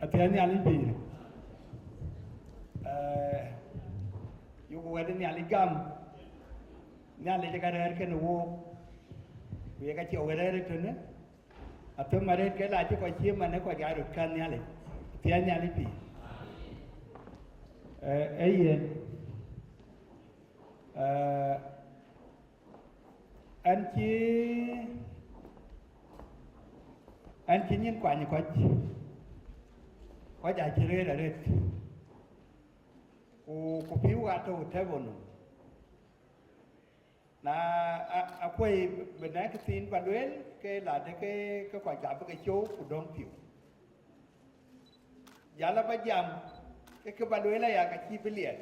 Atiani alipir. Yuko wadeni aligam. Nyale jagarer ken wo. Kuya kachi ogerer tune. Ato maret ke la ko chi mane ko jaru kan nyale. Atiani alipir. Anchi nyen kwani có giải trí là được, cô phiếu ra tôi thấy buồn, là quay bên này cái tin và đối cái là cái quan trọng cái số của đông phiếu, giá là bây giờ cái và đối là cái chi phí liền,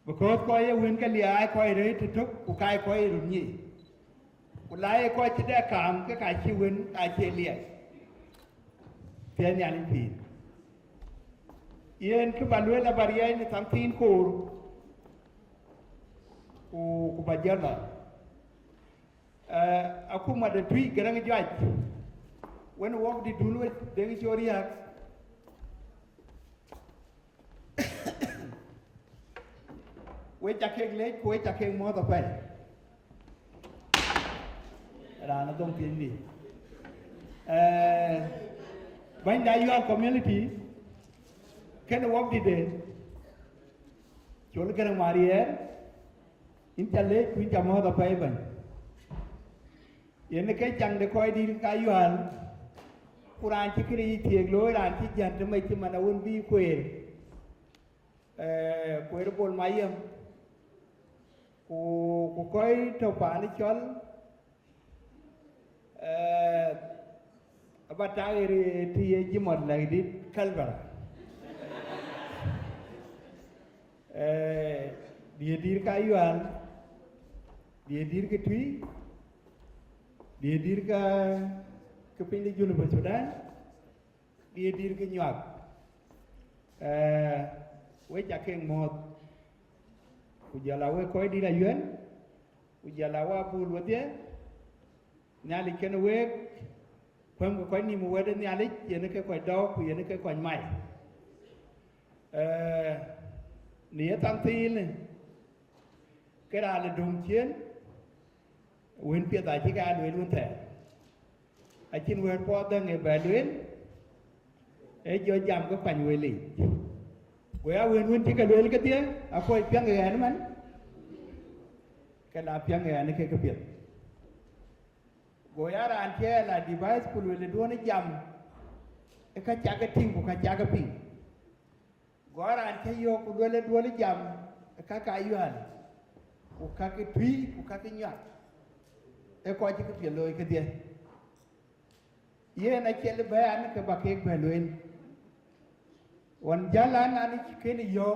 because coi nguyên cái liền ai coi đấy thì thúc của cái coi rồi nhỉ, của lại coi chỉ để cảm cái chi nguyên cái chi liền. Tiada yang lebih. Ia kebanduan la baria ini tamtin kur, ku bajar lah. Aku mada tui gerang jual. When walk di dulu dengan joriak. Kue cakeng lek, kue cakeng mau apa? Rana dong pilih. When your community can walk the day, Chol Maria, Interlake, which are more the payment. In the case, the Koi did Kayuan, Puran Chikri, Tiaglo, and Tijan to make him and I won't be queer. Queerable Mayam, who Koi to Panichol. But I read Jimot like it, Calvara. Dia dir kayuan, dia dir ke tui, dia dir ke pinggir julur Sudan, dia dir ke nyuak. We cakeng mot, ujalawe koi di layuan, ujalawa pul wadia, nyali kena wek. Không có ni mua đến nhà lịch, giờ nó cái quầy đau, giờ nó cái quầy mày. Nếu tăng tin này, cái đó là đồng chiến, nguyên phía tại chỉ cả luyện luôn thế. Ở trên nguyên po đơn người về luyện, ấy cho giảm cái phần nguyên lý. Với áo nguyên chỉ cả luyện cái tiếng, áo quầy phiang người nó mắn, cái là phiang người nó cái việc. Goyara anche la device pulu le duone jam e ka chaga ting ko ka chaga ping gora an ke yo ku dole jam kaka yuan ku kaka tui ku kaka nya e ko ji ke loy ke dia ye na chele bayan ke ba ke beloin wan jalan ani ke ni yo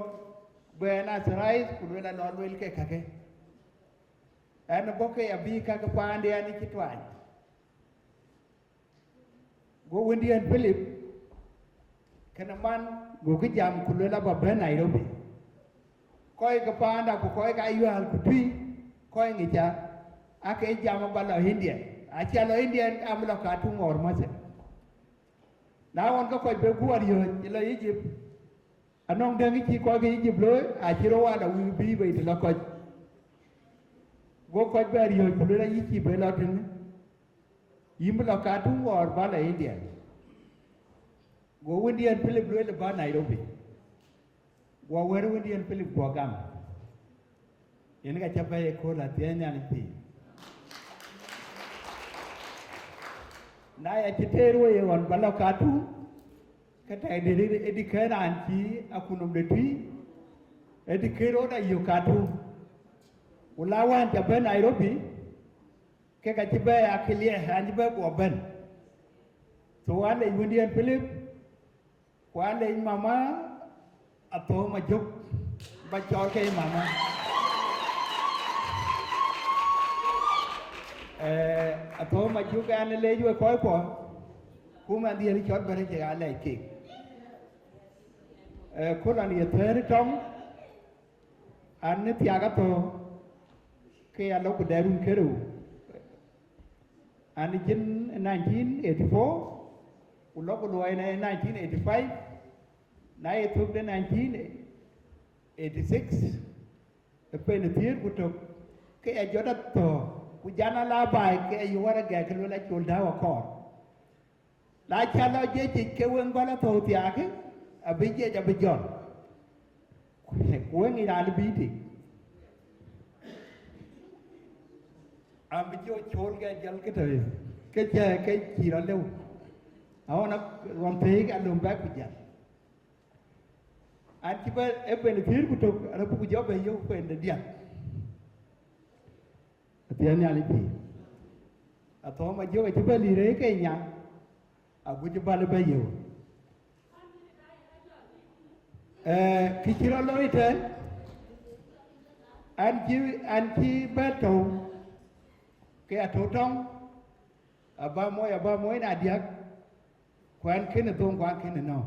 be na sarai ku la no wel ke kake an boke abi kaka pande ani kitwan go wendi an Philip kana man go ke jam ku la ba be Nairobi koi ka panda ku koi ka yuan ku tui koi ngi cha ake jam ba la India acha lo India am lo ka tu ngor ma se na won ko be guar yo la Egypt anong de ngi ko ge Egypt lo a chi ro wa la wi bi be de la ko go ko be yo ku la yi be la tin yim lo ka tu ngor ba la India go Indian Philip lo le ba Nairobi go wer Indian Philip go gam yen ga cha ba ko la te nya ni pi na ya chiteru ye wan bala katu kata edi kera anchi akunum de tui edi kero da yo katu ulawan ta ben Nairobi ke ka tibe akilie hanji be ko ben so wale Indian Philip wale mama ato ma jok ba chor ke mama ato ma juga an le ju ko ko kuma di ri chot bare ke ala ke ko la ni ter tom an ne tiaga to ke alo ko darun keru an jin 1984 ulo ko loy na 1985 na e tuk de 1986 pe ne tier ko to ke a joda to kujana la bai ke yuara ga ke la chul dawa ko la chala je ti ke wen bala to ti ake abije ja bijon wen ira li biti ambijo chol ga jal ke to ke je ke chi ra lew awona ron te ga lum ba ku ja an ti ba e ben fir ku to ra ku jo be yo ko en dia tiani ali pi ato ma jo ke ba li re ke nya agu je ba le ba yo ki tiro lo ite an ki ba to ke ato tong aba moy na diak kwan ken to kwan ken no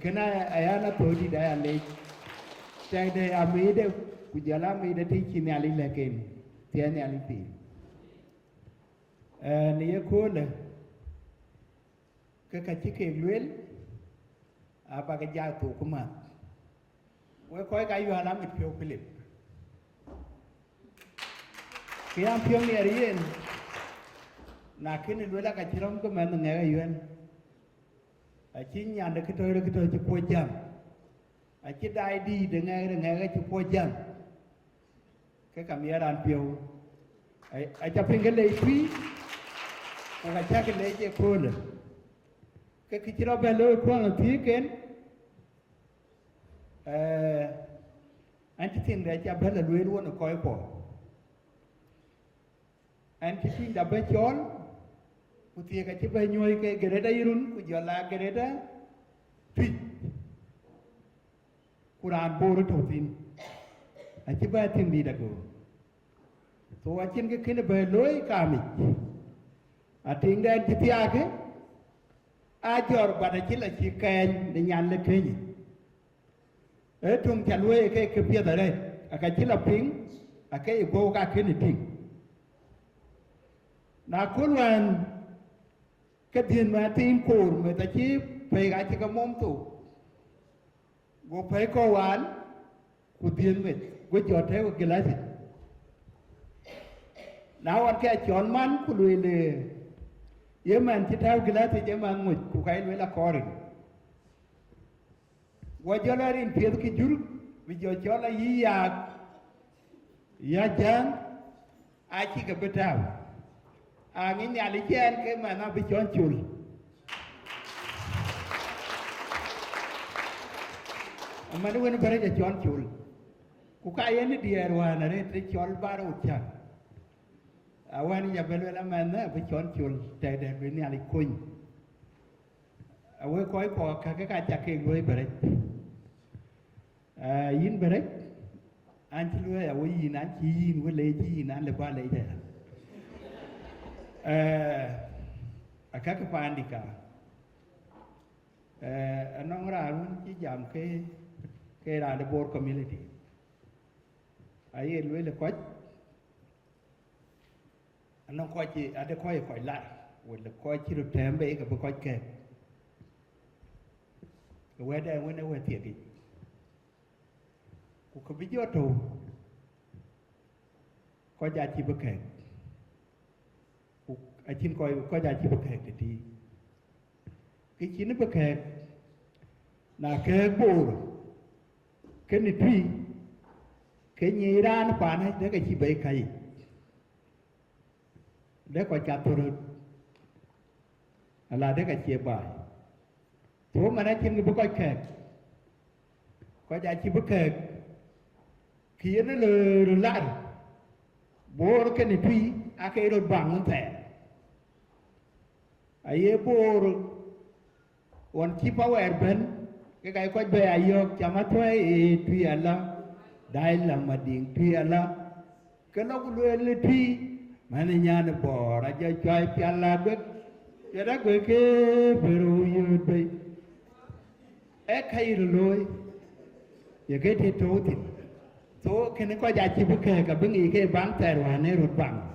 kena ayana to di da ya le tai de amide kujala mi de ti chini ali leken tiani ali pi ni ye ko le ke ka chike luel apa ke ja to kuma we ko ka yu ala mi pio Philip ke am pio ni arien na ken luela ka chirom ko man ne ga yuen a chin nya de ke to chi po jam a chi dai di de nga chi po jam cái cảm giác đàn piêu ai chụp hình cái lấy phi và chắc cái lấy cái phone cái chỉ là bên lối phone là phía kén anh chỉ tin để chụp bên là lối luôn là coi bỏ anh chỉ tin đập bên chón của thì cái chỉ bên nhoi cái đây run của giờ là cái đó phi Quran bồ rồi thổ tin anh chỉ biết tin đi được rồi, so anh chỉ cái này lối kami, anh tin đây chỉ tiếc cái, ajor pada chỉ là chỉ kén để nhàn lên cái gì, ở trong chăn nuôi cái phía đây, cái chỉ là pin, cái vô cái này pin, na khôn ngoan, cái tiền mà tin cổ người ta chỉ phải cái chỉ có mông tụ, vô phải có oán, của tiền mình với chọn theo cái lá gì nào anh cái chọn man của lui lệ yếm man chỉ theo cái lá thì yếm man ngồi của cái lui là coi và cho là in phía cái chul vì cho là gì ya chán ai chỉ cái bét tao nghe nhà lý chán cái mà nó bị chọn chul mà nó quên phải cho chọn chul ku cái này đi rồi na re te chol bara uchan awan ya belu la man na phải chọn chul te de ni ali kuin awe koi ko ka cha ke ngoi bare yin bare an chi lue awe yin an chi yin we le chi yin an le ba le de akaka pandika anong ra luôn chỉ giảm cái là the board community ai lue le quách anong coi chỉ ở đây coi khỏi lại hoặc là coi chỉ được thèm bể cái coi kẹt cái quay đây quay này quay thiệt đi cũng không biết gì đâu coi giá trị bất kẹt ai xin coi giá trị bất kẹt thì cái chín nó bất kẹt là cái bồ cái này tùy cái nhị ra nó phản hết cái chỉ bể khay để coi chặt thôi là để cái chia bài số mà nói trên cái bức coi kẹt coi giá trị bất kẹt khi nó lừa lại bố cái này tùy cái rồi bằng nó thẻ ai bố còn chỉ bảo vệ bên cái coi về ai yok chama thôi tùy Allah đại là mà điện tùy Allah cái nó cũng lừa lên tùy mà này nhà nó bỏ ra cho chơi piala bước cho đó cái bự như vậy hay rồi giờ cái thế thôi thì số cái nó có giá trị bất kể cả bên ý cái bán tài rồi này rồi bằng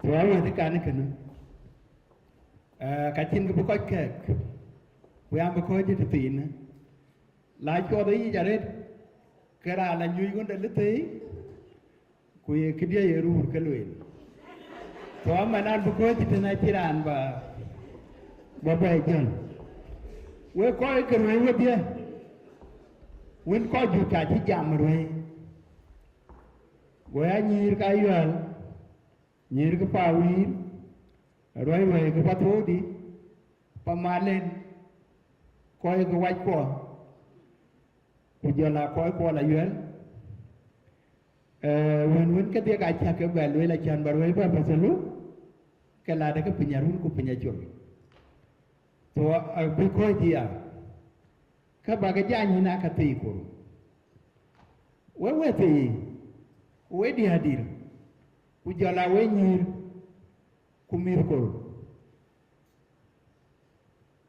rồi là tất cả những cái này cái chuyện cái bất kể we am ko je tin la cho đấy giờ đấy cái là nhui con đấy lết ku cái dia ru cái luyện so mà nan ko je tin ai tiran ba bay chân we coi cái này we dia we coi ju cả chỉ jam rồi we nyir ka yual nyir ka pawi rồi we ka patho đi pamalen coi cái quay qua bây giờ là coi qua là duyên when cái tiếng ai cha cái bèn với là chan bảo với bà phải lu cái là cái penyarun của penyajur so bị coi gì à các bà cái gia như na cái tì của we tì we đi hadir bây giờ là we nhir kumir của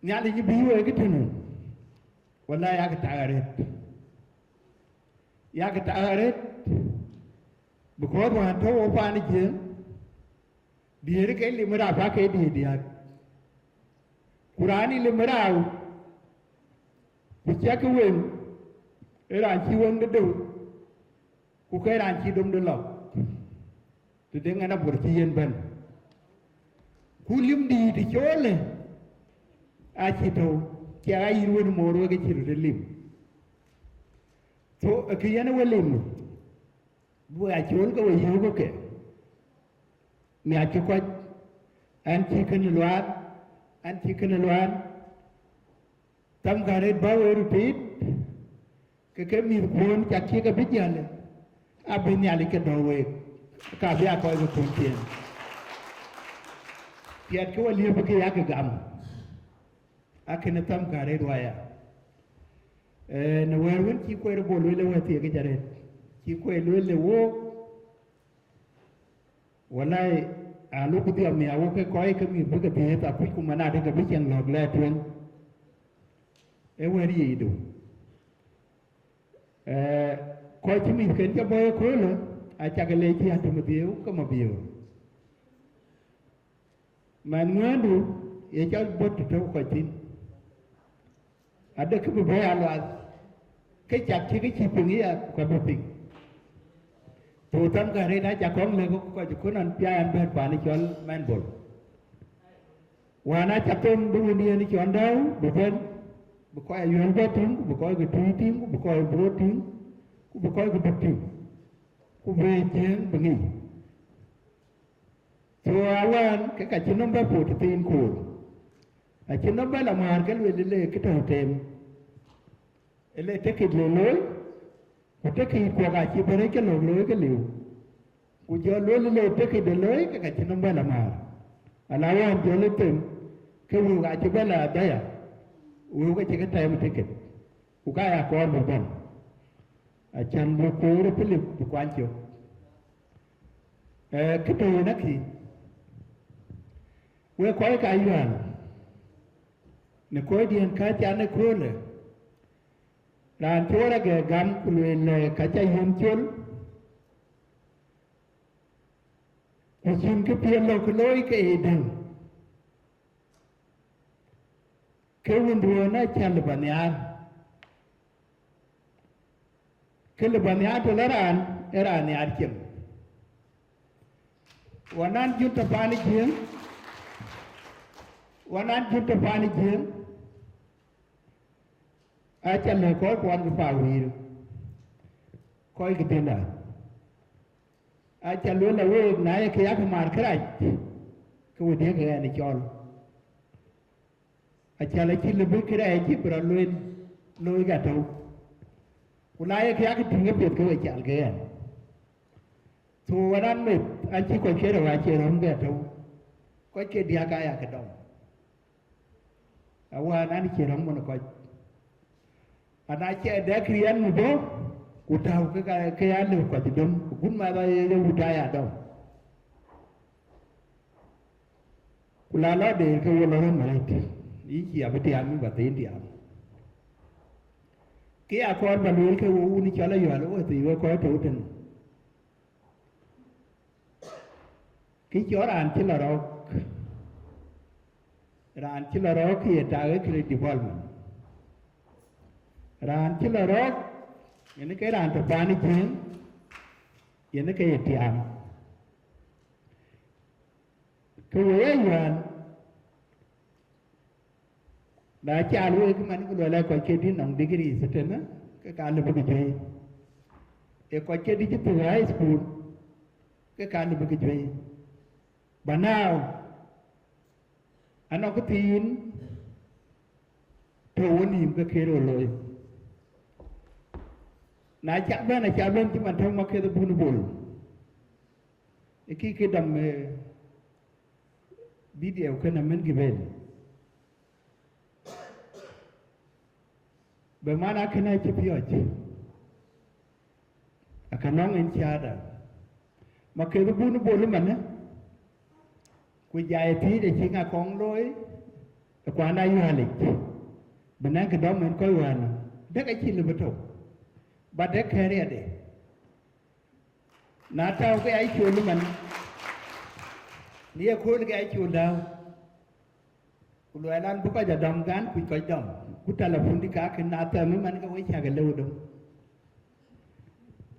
nyali ni biwe cái thằng wallahi ya ka tagaret because wa to wo pa ni je dire ke limra fa ke di dia qurani limra ku cha ke wen era chi wen de do ku ke ran chi dum de lo tu de ngana bur chi yen ban ku lim di di chole a chi to cha ai ruon mo ro ke chi de lim so cái này là lim bữa ai chốn có gì không có kể mẹ cho coi anh chỉ cần loan tâm cả đấy bao nhiêu tít cái miếng cuốn chặt chia cái bít giờ này bên nhà lấy cái đồ về cả bia coi cái cuốn tiền cái liều cái gam cái này tâm cả đấy rồi na werwen ci ko re bolu le wati ga jare ci ko le wo wallahi a lu ku dia mi awo ke ko ke mi bu ke te ta ku mana de ga bi chen log le tuen e weri yi do ko ci mi ken ja boy ko le a cha ga le ci atu ma biu ko ma biu man ngandu e cha bot to ko tin ada ke bu bay alwa cái chặt chứ cái chi phí nghĩ à còn một bình thủ tâm cả đây đã chặt con lên có chút ăn pia ăn bên phải đi chọn men bột và nó chặt tôm bữa đi đi chọn đâu bữa bên bữa coi ai ăn bớt tiếng bữa coi cái túi tiếng bữa coi bữa tiếng bữa coi cái bát tiếng bữa về tiếng bữa nghỉ rồi awan cái cả chín năm ba phụ thì tin cùi chín năm ba làm hàng cái luyện lên cái trò tem ele ticket le lối ku ticket ko ga chi bere ke lo lối ke liu ku jo lo le ticket de lối ke ka chi no bela ma ala wa jo le tem ke wu ga chi bela da ya wu ga chi ka time ticket ku ka ya ko mo bon a chan bu ko re philip bu kwan chiu cái đồ nó thì quê quái cái yuan nè quê điền cá chán nè quê lệ làm chúa là cái gam của luyện lệ cá chay hiếm chốn ở trên cái phiên lô cái lối cái đằng cái vấn đề nó chăn là bản nhang cái là bản nhang tôi là nhang chim Wanan juta pani jeng acha le ko kwan ki pa wir ko ki tenda acha lo la we na ye ke yak mar krai ko de ke ni chol acha le chi le bu krai chi pro luen loi ga to kuna ye ke yak tinga pet ko chal ke so wanan me an chi ko kere wa che rom ga to ko ke dia ga ya ke dom awa nan che rom mo ko ana che de krian mu do ku taw ke ya le ko ti dom gun ma ba ye u ta ya dom kula la de ke wo lo ma ti yi chi abati ami ba te ndi am ke a ko ba lo ke wo ni chala yo lo ti wo ko to ten cái chỗ ran chỉ là rau khi ta ở cái development ran chỉ là rau những cái ran tập ban chuyện những cái tiệm cái vậy hoàn đã trả luôn cái mình cái loại coi chơi đi nòng degree sẽ thế nữa cái cả là cái gì cái coi chơi đi từ high school cái cả là cái gì bà nào anh có tin thầu niệm cái kia rồi nãy chạm bên chứ mà thông mà kia tôi buồn buồn cái đầm video cái nằm bên kia bên bởi mà nó cái này chỉ biết chứ akan nong in chada mà kia tôi buồn mà nè quy dài phí để chỉ ngà con lối qua đây du lịch bên anh cái đó mình coi hoàn đất ấy chỉ là bất thục bà đất khe đây để nã tao cái ấy chuồn luôn mình nia khối cái ấy chuồn đâu loài lan bữa giờ đầm gán quy coi đầm cú ta là phun đi cá cái nã tao mới mình cái ấy chả cái lâu đâu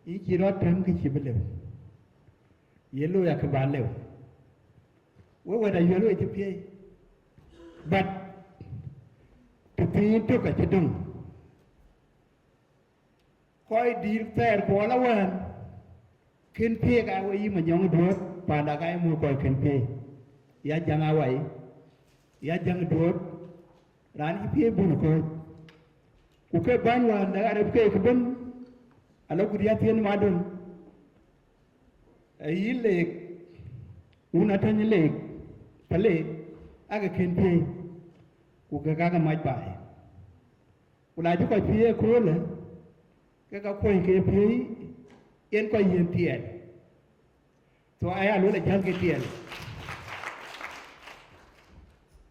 ý chỉ rót thêm cái chỉ bên lâu ye lo ya cái bàn lâu what are you doing to pay? But to pay to cái chế đông, coi đi fair quá là vậy, kinh pay cái vậy mà nhong đuổi, bà đã cái mua coi kinh pay, ya jangan vậy, ya jangan đuổi, ran pay buồn coi, cái ban hoàn đã ada cái bên, alo kudia tiền mà đun, ấy lệ, unatan lệ. Pale aga kenpe ku ga mai bai ula ju ko pie ko le ga ko ke pie yen ko yen tien to aya lo le jang ke tien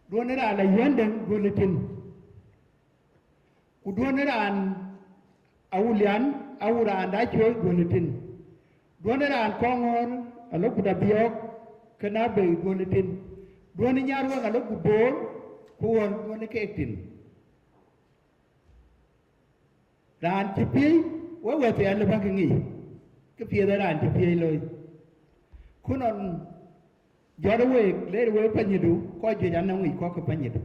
do ne ra la yen den bulletin ku do ne ran awulian awura da cho bulletin do ne ran ko ngor alo ku da biok kana be bulletin dua ni nyaru nga lo kubor kuon dua ni ketin ran chipi wa te an le bang ngi ke pie da ran chipi loi kunon jodo le panyidu ko je jan ngi ko ko panyidu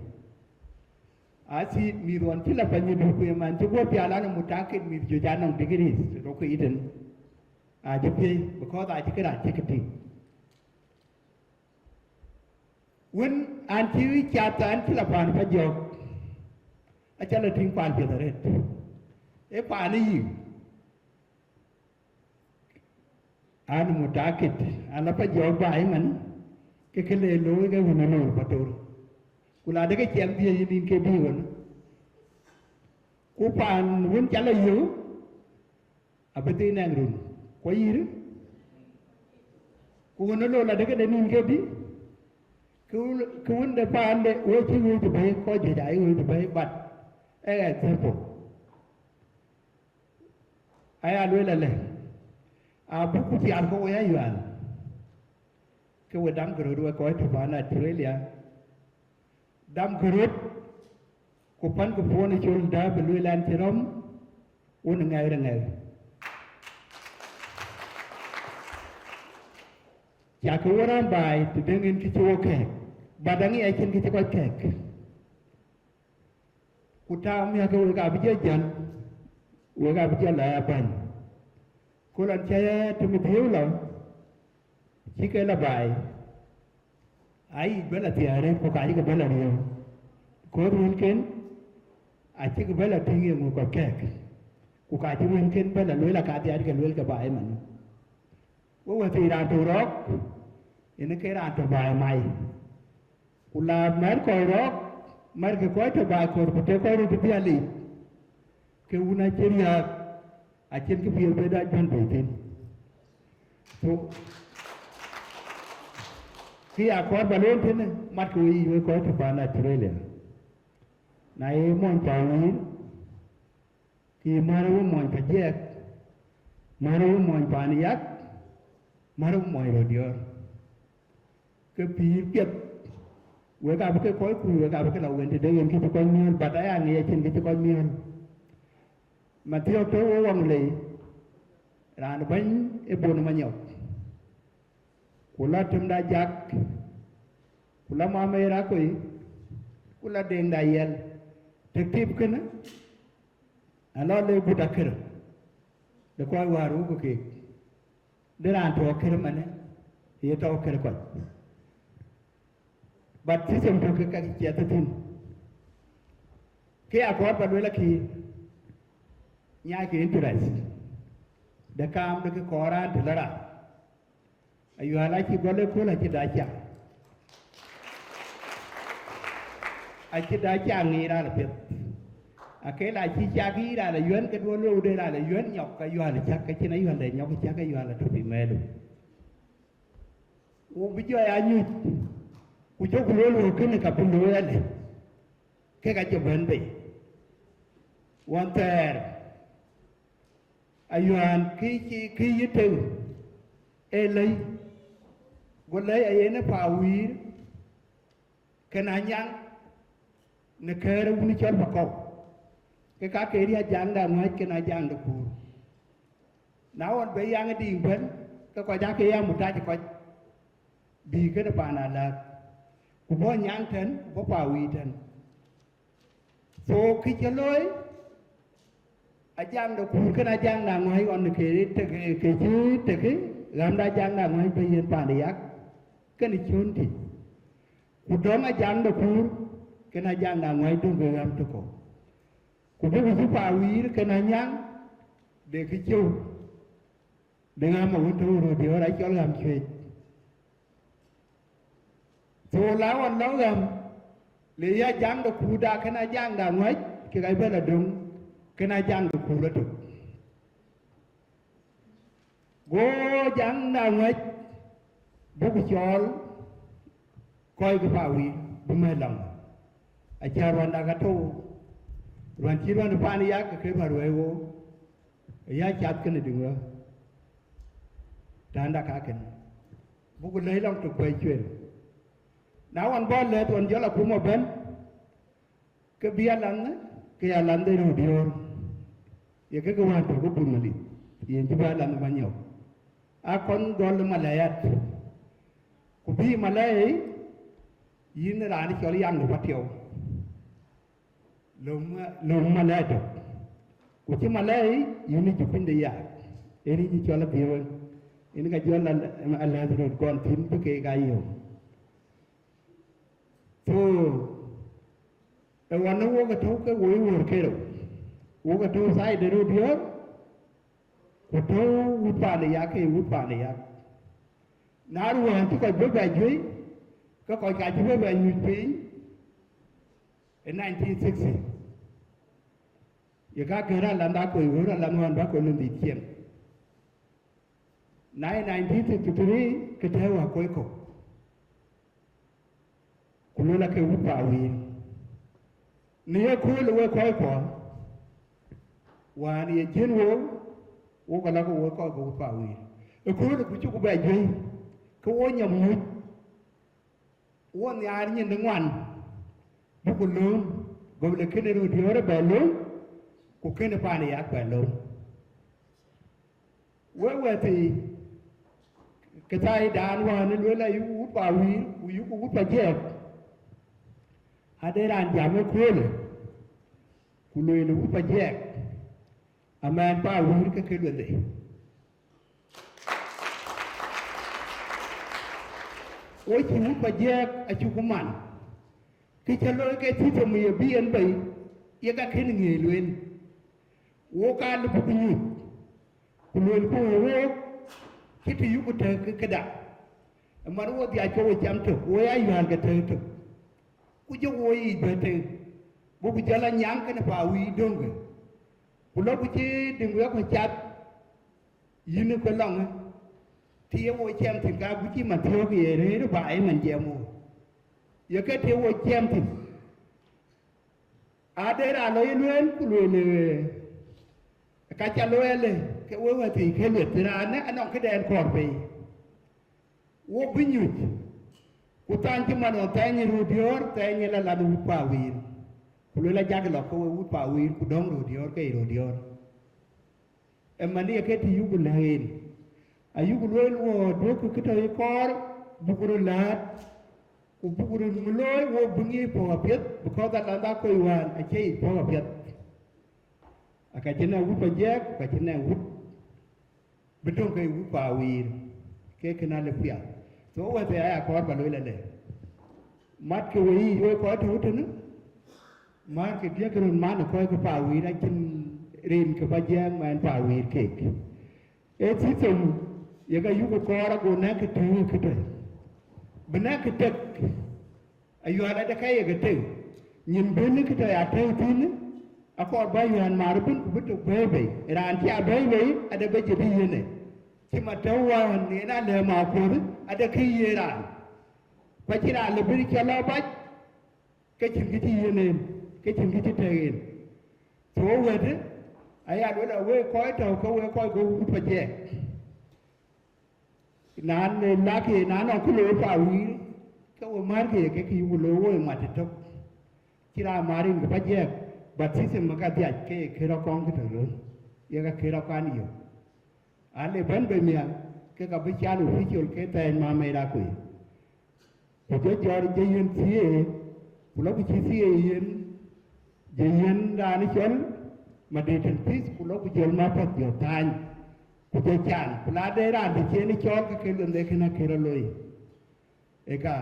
asi mi ron ti la panyidu ku man to go piala no mutakit mi jo jan ngi digiri ro ko iden a chipi ko da ti kra tikiti when anti chata anti la pan pa jok acha la ting pan pe dare e pa ni an mutakit ala pa jo bai man ke kele lo ke wona lo pator kula de ke chem bi yin ke bi won ku pan won chala yu abati nang run ko yir ku wona lo la de ke de nin ke bi ku won de pan de o chi wu de bai ko je dai wu de bai bat example aya lo la le a bu ku ti an ko ya yuan ke we dam gro do ko to bana Australia dam gro ku pan ku phone chul da be lu lan ti rom un ngai ra ngai ya ko ran bai ti dengin ki chu ke badangi ai chen ki ko ke ku ta mi ha ko ga bi je jan we ga bi je la ban cô lần chơi tụi mình thiếu lắm chỉ cái là bài ai biết là tiền đấy có cái biết là nhiều có muốn kiến chỉ có biết là thiên nhiên một cái kẹt có cái chỉ muốn kiến biết là lối là cái tiền cái lối cái bài mà có thì đàn tù rock ini cái đàn tù bài mày cô là mấy coi rock mấy cái coi tù bài coi có thể coi được cái gì cái una chơi achen ke biel beda jon betin so ki akor balon tin mat ko yi we ko to bana Australia nai mon pawi ki maru mon pajek maru mon paniyak maru mon rodior ke pi piet we ga ke ko ku we ga ke la wen de yen ki to ko miel bataya ni achen ki to ko miel mà theo tôi uống lì là nó bánh cái bồn mà nhậu kula tum da jak kula ma me ra koi kula deng da yel tekip kana ala le buta kir de ko waru ko ke de ran to kir mane ye to kir ko bat si sem to ke ka ki ta tin ke akor ba le ki nhà cái interest để cam được cái koran thì là ra ayu ala chi gole ko la chi dacha a chi dacha ngi ra là biết cái là chi cha cái ra là yuen cái đuôi lưu đây là yuen nhọc cái yuen là chắc cái chi này yuen để nhọc cái chắc cái yuen là thuộc bị mê luôn bây giờ anh như cô chú lưu lưu cái này cặp lưu này cái chụp hình bị one third ayuan ki yitu elei golai ayene pawi kana nyang ne kere wuni chol bako ke ka ke ria jang da mai ke na jang da ku na won be yang di ben ka ko ja ke yang muta ko bi ke da bana la ku bo nyang ten bo pawi ten so ki cheloi ajang do kur kana jang na ngai on ke chu te ke gam da jang na ngai pe yen pa yak ke ni chun ti ku do ma jang do kur kana jang na ngai do ge gam to ko ku be ku pa wi kana nyang de ke chu de ngam ma tu ro de ora chol gam chwe so la on lo gam le ya jang do ku da kana jang da ngai ke ga be la dung cái này giang được khu đó được, go giang nào ngay, bố cái chol, coi cái phao gì, bố mẹ lòng, ai cha ron đã gắt thô, ron chỉ ron phá ni yak cái phao rồi vô, yak chặt cái này đừng rồi, đàn đã cá cái, bố cái lấy lòng được quay chuyện, nào anh bỏ lệ tuần giờ là cũng một bên, cái bia lăn cái lăn đây rồi đi rồi. Ya ke kawan tu ko pun mali yen jiba la ma nyaw a kon dol malayat ku bi malay yin ra ni choli yang do patio lom malay to ku chi malay yin ni jupin de ya eni ni chola biwa ini ka jola ala do kon tin pe ke ga yo so e wan wo ka to ke wo ke ro uga tu sai de dia ko to upa ne ya ke upa ne ya na ru han tu ko be ba jui ko ko ka ju be nyu pin in 1960 ya ka kera landa ko yu ra lam ba ko lundi tiem 1963 ke te wa ko kulula ke upa wi ni ya ko le ko wa ni jin wo ka la ko wo ko upa wi e ko le ku chu ko ba jui ko wo nyam mu wo ni ar ni ngwan bu ko lum go le kene ru di ore ba lum ko kene pa ni ya ba lum we ti ke tai dan wa ni lo la yu upa wi yu ko upa je ade ran jam ko le ku lo le upa je aman pa wi ke ke le ôi chú bà giác à chú có mặn cái cha lôi cái thứ thầm mì bi ăn bậy ya các cái nghề luôn ô ca lúc bụng nhụt luôn cô ô cái thứ yêu của thơ cái đạn mà nó thì ai cho chăm thực ôi ai hoàn cái thơ thực cô cho ôi bề thơ bố bây giờ là nhang cái này bảo uy đông rồi cô lúc cô chứ đừng có chặt yên nó có lòng thì vô xem thì cả bút chi mà thiếu cái gì nó phải mình dèo mù giờ cái thiếu vô xem thì đây là lời nói của người cái cha lôi lên cái vô thì cái lượt thì là anh ông cái đèn còn về vô bí nhụt của tan chứ mà nó tay như rudior tay như là út bảo viên của lôi là giác cái lọc của út bảo viên của đông rudior cái rudior em mà đi cái thì vô của lên ayuku lol wo doku kitaw kor bukuru lat ku bukuru muloy wo bungi po apet because that landa ko iwan achei po apet akachena wut pajek akachena wut betul kai wut pawir ke kana le pia so wa te aya kor ba loy le mat ke wi yo ko tu tu mat ke dia kerun man ko ko pawir a chin rin ke pajek man pawir ke e ti tum ya ga yugo kora go na ke tu ke te bena ke tek ayu ala da kai ga te nyin ben ke te ya te tin akor ba yan mar bun ku bitu bebe ran ti a bebe ada be jibi ne ti ma tawa ne na le ma ko ada kai ye ran ba ti ra le bir ke la ba ke chin ki ti ne ke chin ki ti te to we de aya do da we ko to ko we ko go pa je nan la ke nan on ku lo pa wi ka wo mar ke ki wo lo wo ma te tok kira marin ga pa je baptism ma ka dia ke ro kong ke to ye ga ke ro kan yo ale ban be mia ke ka bi cha lu fi chul ke te ma me ra ku ko je jor je yin ti e ku lo ki ti e yin je yin da ni chol ma de ten pis ku lo ku jol ma pa yo tan ku je chan la de ran de che ni chol ke lu de ke na ke ro loi e ka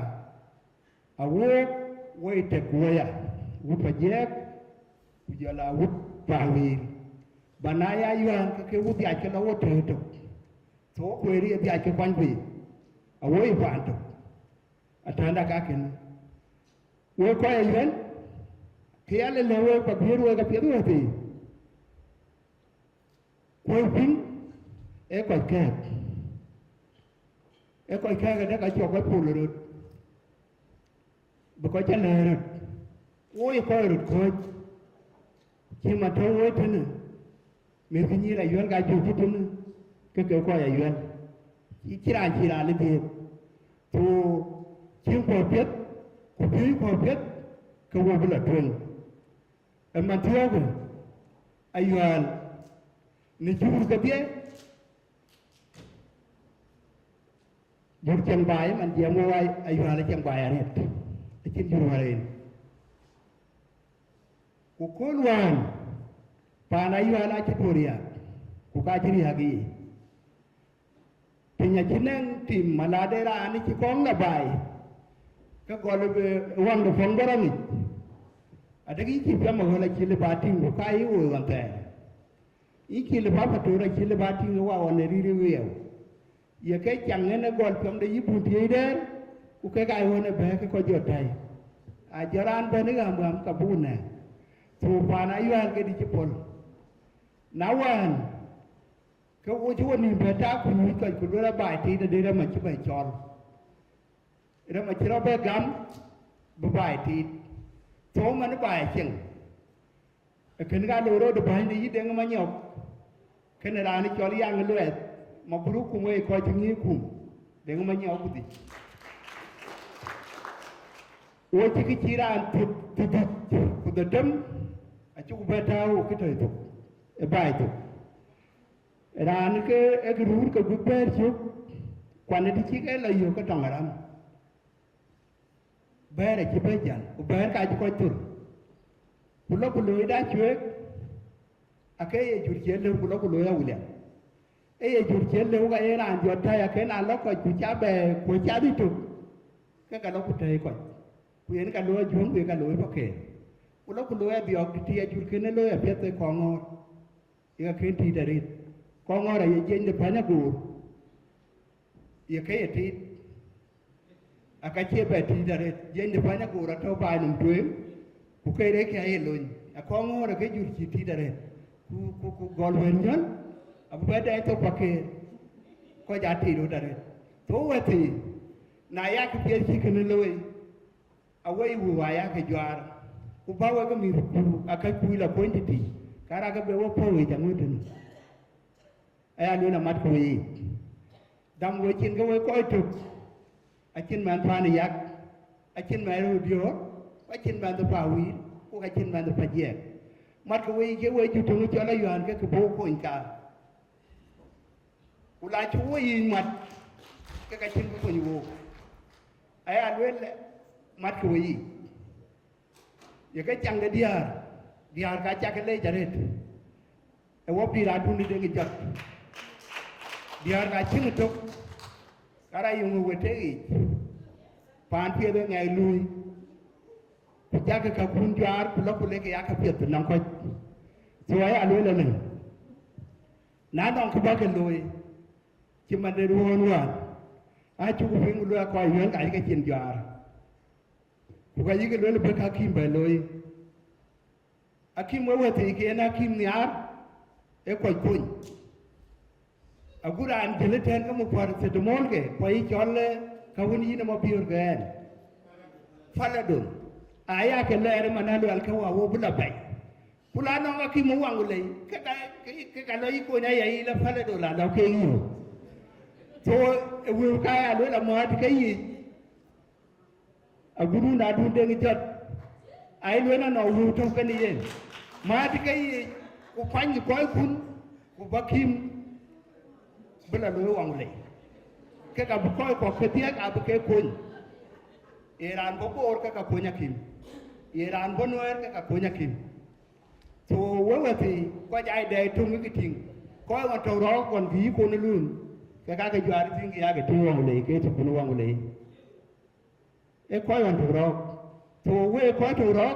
a wo te ku ya wu pa je ku je la wu pa wi banaya yuan ke wu dia ke la wo te to so ku ri dia ke kwan bi a wo i pan to atanda ka ken wo ko ya yuan ke ya le wo pa bi ru ga pi ru ti ko pin e ko ke ga da ka cho ko pu lu bu ko cha le ru wo i ko ru ko chi ma to wo te ne me ki ni la yuan ga ju ti ne ke ko ya yuan chi ra le bi to chi ko pet ko bi ko pet ko wo bu la tun e ma tiyo ko ayuan ni ju ka bi jur chen bai man je mo ai ayuan le chen bai a net e chin ju wa ren ko ko luan pa na ayuan a chi toria ku ka chi ha gi thì nhà chính năng tìm mà là đây là chỉ có là bài các gọi là vòng được phóng đó này adagi ki pema wala ki le batin ko kai wo wante iki le papa to ra ki le batin wa wona riri wiyo ye ke changene gol pem de yibu ti de ku ke kai wona be ko jotai a jaran be ni gam kabuna to pana yuan ke di pol nawan ke wo ji woni be ta ku ni ko ku ra bai ti de ra ma chi bai chol ra ma chi ra be gam bu bai ti to man bai ching e ken ga lo ro de bai ni de ma nyok ken ra ni chol yang le ma buru ku mo ko chi ni ku de ma nyok ku di wo chi ki chi ra tu ku de dem a chu ku be ta wo ki to to e bai to ran ke e gru ke bu ber chu kwan di chi ke la yo ko tong ram ber chi be jan ku ber ka chi ko tur ku lo da chwe a ke ye jur che le ku lo ya wulia e ye jur che le ga ye ran jo ta ya ke na lo ko ku cha be ku cha di tu ke ka lo ku te ko ku yen ka lo ju ku ka lo po ke ku lo ya bi ok ti ya jur ke ne lo ya pe te ko ngor ya ke ti da ri ko ngor ye jen de pa na ku ye ke ye ti aka che be ti da re jen de pa na ku ra to ba num tu ku ke re ke ye lo a ko ngor ke jur chi ti da re ku gol wen jon abu ba da to pa ke ko ja ti do da re to wa ti na ya ku pe chi ke ne lo a wai wu wa ya ke jwar ku ba wa ga mi ku aka ku la ko ti kara ga be wo po wi ja ngu tin aya lu na mat ko yi dam wo chin ga wo ko tu a chin man pa ni yak a chin ma ru dio a chin man to pa wi ku ga chin man to pa je mat ko wi ke wo ju tu cho la yuan ke ku bo ko in ka ku la chu wo yi mat ke ga chin ko ni wo aya lu mat ko yi ye ka chang ga diar ka cha ke le jaret e wo bi ra du ni de ngi jat diar ka chin to kara yung wete gi pan pie de ngai lui ja ka kun jar ku lo ku le ke ya ka pie tu nang ko so ai a lui le ne na dong ku ba ke lui chi ma de ruon wa a chu ku ping lu ko yuen ka ke chin jar ku ga yi ke le be ka kim ba lui akim wewe te ke na kim niar e ko kun agura an gele ten ko mo par se de molge ko yi cholle ka woni ni mo biur gen fala dun aya ke le manalu al ka wa wo bula bay pula no akim mo wangule ke ka lo yi ko na ya yi la fala do la do ke yi so e wu ka ya lo la mo at ke yi aguru na dun de ngi jot ai lo na no wu to ke ni yen ma ti ke yi ku pan ni ko kun ku bakim bela lo wangule ke ka bu ko ke tie ka bu ke kun iran bo bor ka ko nyakim iran bo noer ka ko nyakim so wewe ti ko jai de tung ki ting ko wa to ro kon vi ko ne lun ka jwar ting ya ke tu wangule ke tu kun wangule e ko wa to ro to we ko to ro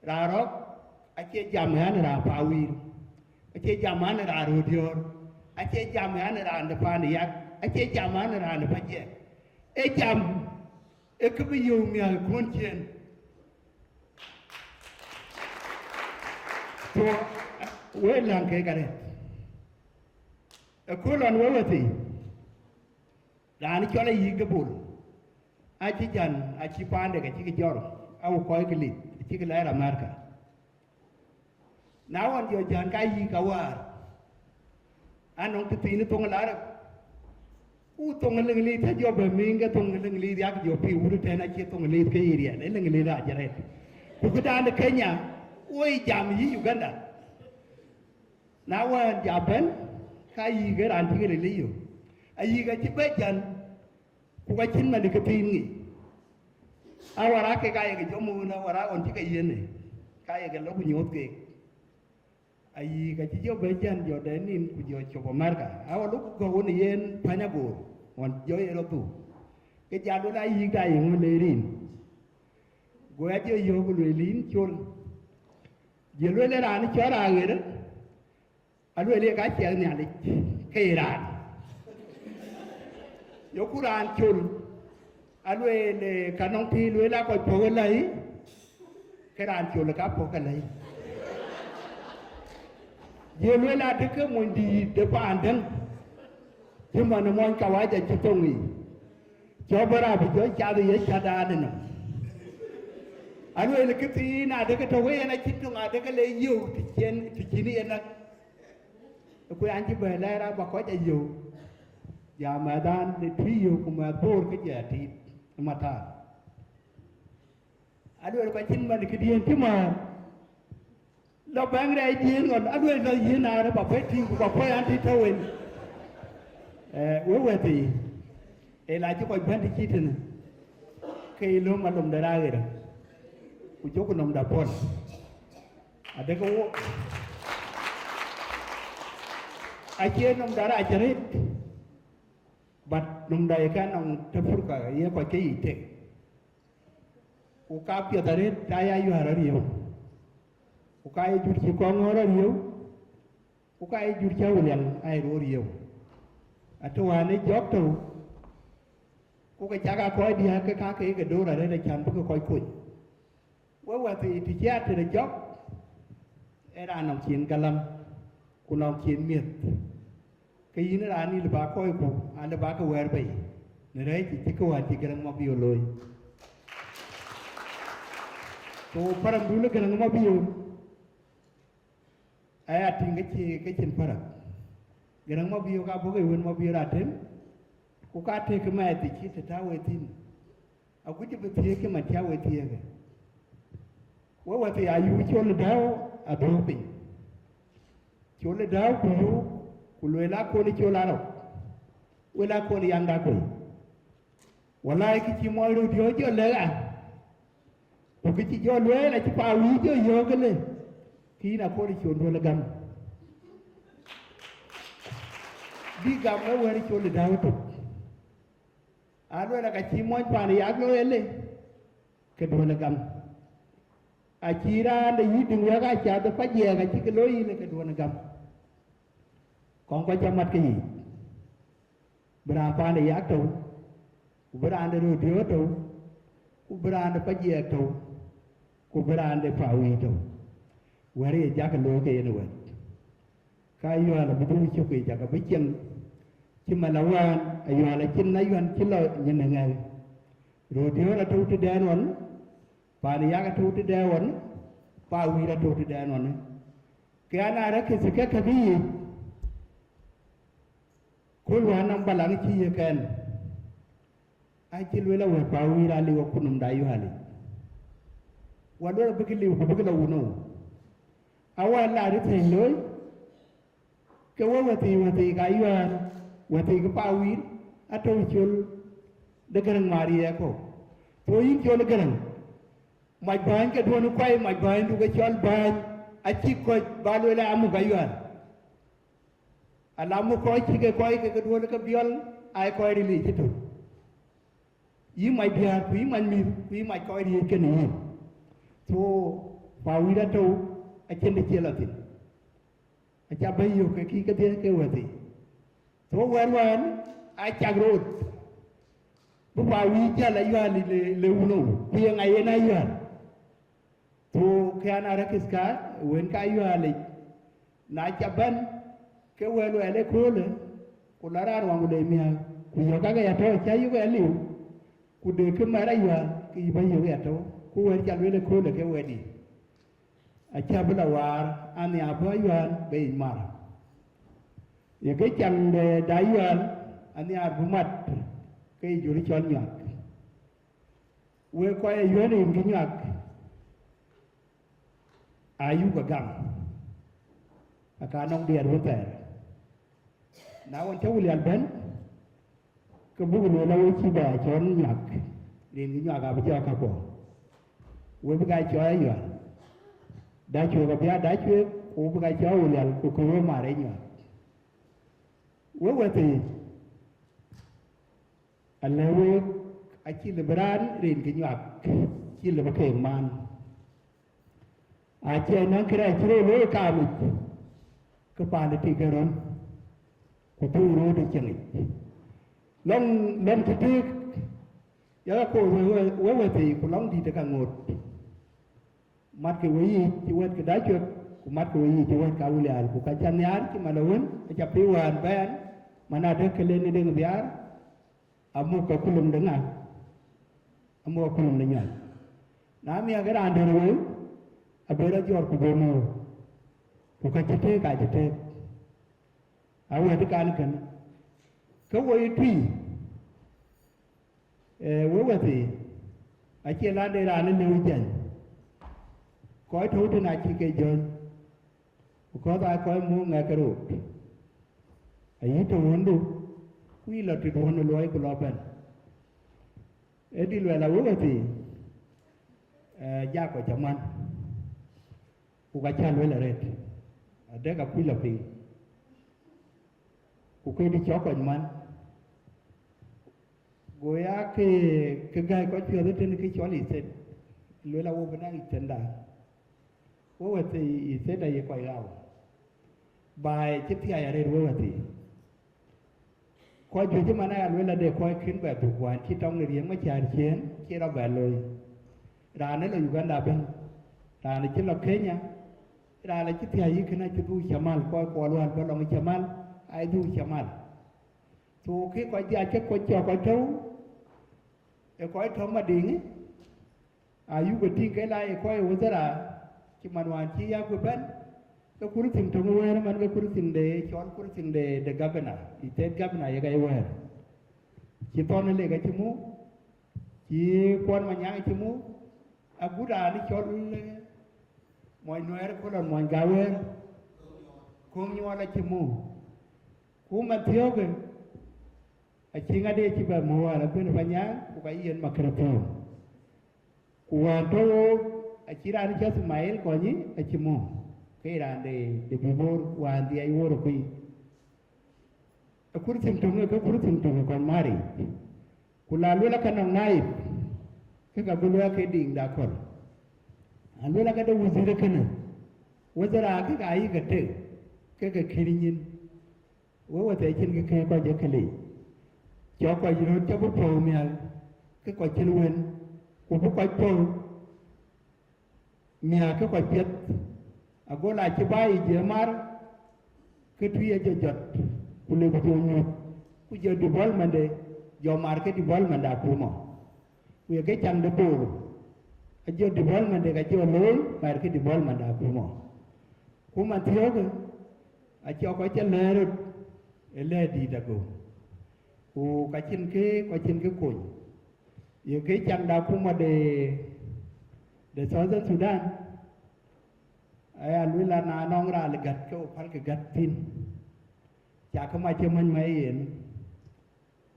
ra ro a che jam han ra pa wi a che jam han ra ro dior a che jam han ra ne pa ni yak a che jam han ra ne pa je e jam e ke bi yu mi al kon chen to we lang ke ka de e ko lan we ti ra ni cho la yi ke bul a chi jan a chi pa de ke chi ke jor au ko ke li chi ke la ra marka now on your jan kai yi ka war anong ti ni tong la u tong leng li ta jo be ming ga tong leng li ya jo pi u te na chi tong li ke iri ne leng li ra jare ku ka da Kenya oi jam yi Uganda now on japan kai yi ga ran ti li yo ayi ga chi be jan ku ga chin ma ni ke tin ni awara ke ga ye jo mu na wara on ti ke yen ne kai ga lo ku nyot ke ayi ka ci jo be jan jo de nin ku jo chopo marka awa lu ko woni yen panya go won jo e ro tu ke ja do la yi ga yi mo le rin goya je yo ko lin chol je lo le ran cho ra người đó alo le ka che ne ali ke ran yo ku ran chol alo le kanong pi lo la ko po lai cái ran chol ka po ka lai je lo la de ke mon di de pa andan je ma no mon ka wa je chitongi cho bara bi cho cha de ye cha da ne no anh ơi là cái gì nào để cái thầu ấy anh chính trong để cái lấy nhiều thì chỉ đi anh quê anh chỉ về lại ra bà có chạy nhiều và mà đan để thí nhiều của mà bor cái gì thì mà ta anh ơi là cái chính mình cái điên chứ mà đâu bán ra điên còn anh ơi là gì nào đó bà phải thiên của bà phải anh thì thôi quê thì lại chứ còn bán thì chi thì khi lúc mà lồng ra rồi ujo ko nom da pon ada ko aje nom dara ajare bat nom da ka nom tafur ka ye ko ke ite ko ka pya dare ta ya yu harar yo ko ka ye jur ci ko ngora yo ko ka ye jur cha wulen ay ro yo atwa ne jok to ko ka jaga ko di ha ka ke ga do ra ne chan ko ko với thì cha thì được chót era nòng chiến galam của nòng chiến miệt cái gì nó là anh là bà coi của anh là bà cái quẹt vậy nơi đấy chỉ có anh chỉ cái năng mobile lôi to param dulu cái năng mobile ai tin cái chuyện param cái năng mobile cả bố cái quên mobile ra thêm cô cá thế cái mai thì chỉ thao vậy tin à cũng chỉ biết thế cái mà thao vậy thế cái wa thì ayu chol daw adopi chol daw ku lela ko ni chola ro wala ko ni yanda ko wallahi ki ci moy ro dio jo le a ko ki ci jo le la ci pa wi jo yo gele ki na ko ni chol do la gam di gam la wari chol daw to alo la ka ci moy pa ni yak lo ele ke do la gam achira de yidin ya ga cha da faje ga ci lo yi le ka do na gam kon ko jamat ke yi bra pa ne yak to bra de ro dio to bra de faje to ku bra de pa wi to wari ja ka lo ke ne wa ka yo la bu du ci ko ja ka bi chen ci malawan ayo la cin na yon ci lo nyen ngal ro dio la to ti den won pa ni yaga tuti de won pa wi ra tuti de non ke ana ra ke se ke ka bi ko wa nam balang ci ye ken ai ci lu la wa pa wi ra li wa kunum da yu hali wa do be li ko be la wono awa la ri thai loy ke wa ti ga yu wa ti ga pa wi ato chul de garang mari ya ko to yin chul garang mạch bánh cái đua nó quay mạch bánh đu cái chọn bánh à chỉ coi ba lối là amu cái yuan à làm một coi chỉ cái đua nó cái biol ai coi đi lì chứ thôi ý mạch bia quý mạch coi đi cái này thôi vào đi ra đâu à trên đây chia là gì à cha bây giờ cái kia cái thế gì thôi quen ai chả rồi bố vào đi chia là yuan lì uno bây ngày nay yuan to kana rakiska wen ka yale na chaban ke welo ele kule kulara wangu de mia ku yoga ga yato cha yu ga liu ku de ke mara ya ki ba yu ga to ku wer cha wele kule ke wedi a cha bula war an ya ba yuan be mar ye ke chang de da yuan an ya bu mat ke juri chon nyak we ko ye yuan in ki nyak ayu ga gam aka nong dia ro ter na won chawu lian ben ko bu no la wi chi ba chon nyak rin gi nyak ga ba cho ka ko we bu ga cho ayu da chu ga bia da chu ko bu ga cho wu lian ko ko ma re nyak we ti alle we a chi le bran rin gi nyak chỉ là một cái man chơi nó cái này chơi lối cao mình cái bàn thì cái đó của tôi rồi được chẳng long long cái thứ giờ cô với thì cô long thì được càng ngột mắt cái gì chỉ quên cái đá chuột của mắt cái gì chỉ quên cả uliar của cái chân nhát chứ mà đâu cái chập tiêu hoàn bên mà na được cái lên đi đường biar amu cái kulum đứng à amu kulum đứng à nami agar anda rồi abera jor ku bomo ku ka chete awu hadi kan ka woy tui wo wati a che la de ra ne lew jen ko to tu na chi ke jon ko ta ko mu nga ka ro ai to wondu kui la ti don lo ai ko lo ben e di lo la wo wati ja ko chaman ku ka chan la ret de ka kui la pi ku ke di choko man goya ke gai ko pio de ten ke choli set lo la wo bana itenda wo wate I set ai ko lao bai chit ya ya re wo wate ko ju mana ya lo la de ko kin ba tu kwan chi tong ri ma cha chen chi ra ba lo ra ne lo Uganda ben ra ne chi lo Kenya ra le chit ya yi kana chi du chamal ko lo an ba lo chamal ai du chamal tu khi có gia chất có cho có trâu để có trâu mà điển yu cái tin cái này có ở đó là chỉ mà hoàn chi ya của bên cái cuối cùng trong ngoài nó mình cái cuối cùng để chọn cuối cùng để governor state governor cái ngoài chỉ to nên cái chữ mũ chỉ quan mà nhang chữ mũ cú đà đi chọn mọi người có lần mọi gạo không nhau là chữ mũ cú mà thiếu cái Achinga de chiba moa la pena banya ku iyan makrapo ku to achira ni chasu mail ko ni achimo ke rande de bibor wa di ay woro ku kurtin tunga kon mari ku la lu la kanang naib ke ka bulu ke ding da kon alu la ka da wuzira kana wazara ke ka yi ga te ke ka kirin wo wata kin ke ko je kale cho coi gì đó cho bút phù mẹ cái coi chân quên của bút coi phù mẹ cái coi biết go lại chỉ bay gì mar cái thuê cho giật của lấy bút nhột của giờ development đấy giờ mar cái development đã phù mỏ của cái chân đó phù giờ development đấy cái giờ lối mar cái development đã phù mỏ của mà thiếu cái cho coi chân lê rồi lê đi đã go ku kachin ke kun ye ke chanda kuma de Southern Sudan aya luila na nong ra le gat ko phal ke gat tin cha kama che man mai yen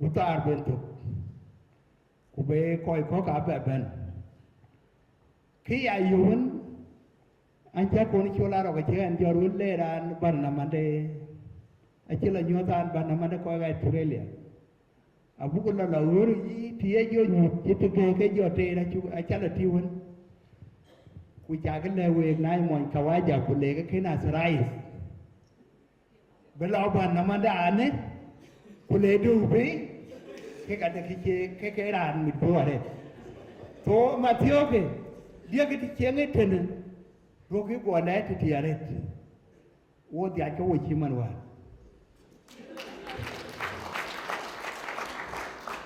utar ben to ku be koi ko ka be ben ki ayun an cha ko ni chola ro ke an jorul le ran barna mande achila nyotan barna mande ko ga Australia abu ko la wori yi tiye jo nyu ti ke jo te na chu a chala ti won ku cha ke le we nai mon ka wa ja ku le ke na sarai bela ba na ma da ne ku le du bi ke ka de ke ran mi bo re to ma tio ke dia ke ti chenge tene ro ke ko na ti ti are wo dia ko wo chi man wa